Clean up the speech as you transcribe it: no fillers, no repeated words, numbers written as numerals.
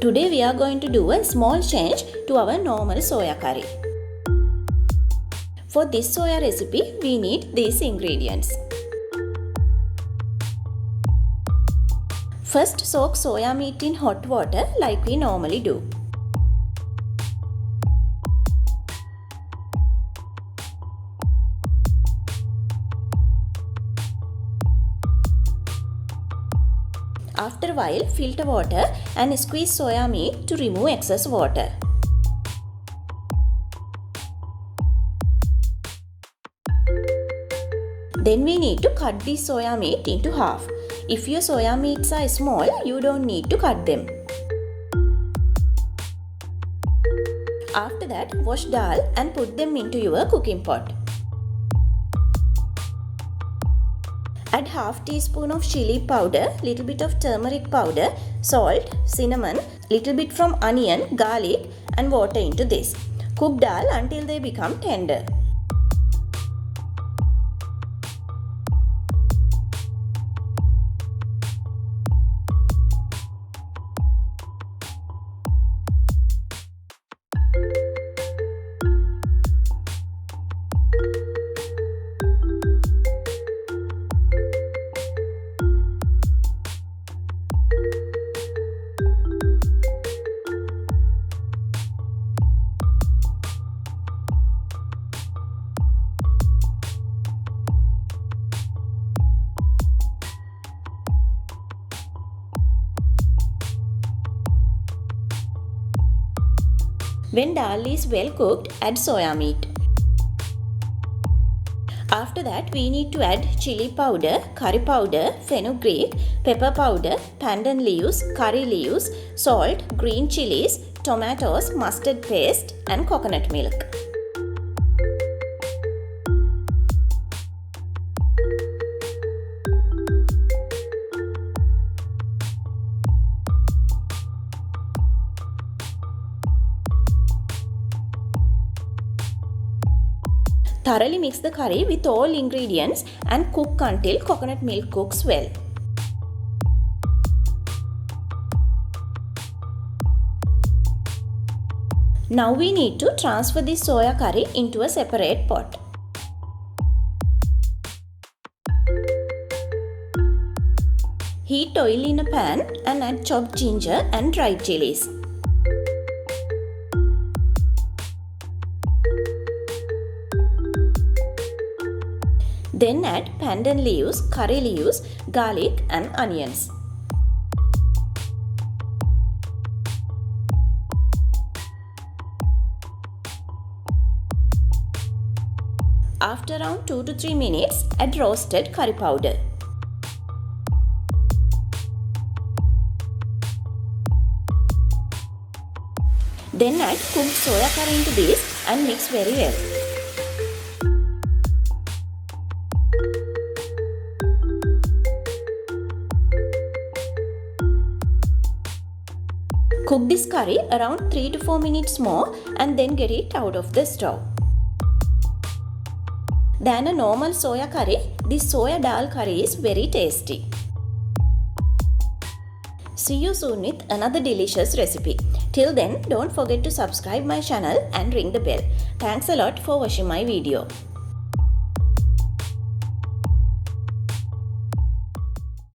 Today we are going to do a small change to our normal soya curry. For this soya recipe, we need these ingredients. First, soak soya meat in hot water like we normally do. After a while, filter water and squeeze soya meat to remove excess water. Then we need to cut the soya meat into half. If your soya meats are small, you don't need to cut them. After that, wash dal and put them into your cooking pot. Add half teaspoon of chili powder, little bit of turmeric powder, salt, cinnamon, little bit from onion, garlic and water into this. Cook dal until they become tender. When dal is well cooked, add soya meat. After that, we need to add chili powder, curry powder, fenugreek, pepper powder, pandan leaves, curry leaves, salt, green chilies, tomatoes, mustard paste and coconut milk. Thoroughly mix the curry with all ingredients and cook until coconut milk cooks well. Now we need to transfer this soya curry into a separate pot. Heat oil in a pan and add chopped ginger and dried chilies. Then add pandan leaves, curry leaves, garlic and onions. After around 2 to 3 minutes, add roasted curry powder. Then add cooked soya curry into this and mix very well. Cook this curry around 3 to 4 minutes more and then get it out of the stove. Than a normal soya curry, this soya dal curry is very tasty. See you soon with another delicious recipe. Till then, don't forget to subscribe my channel and ring the bell. Thanks a lot for watching my video.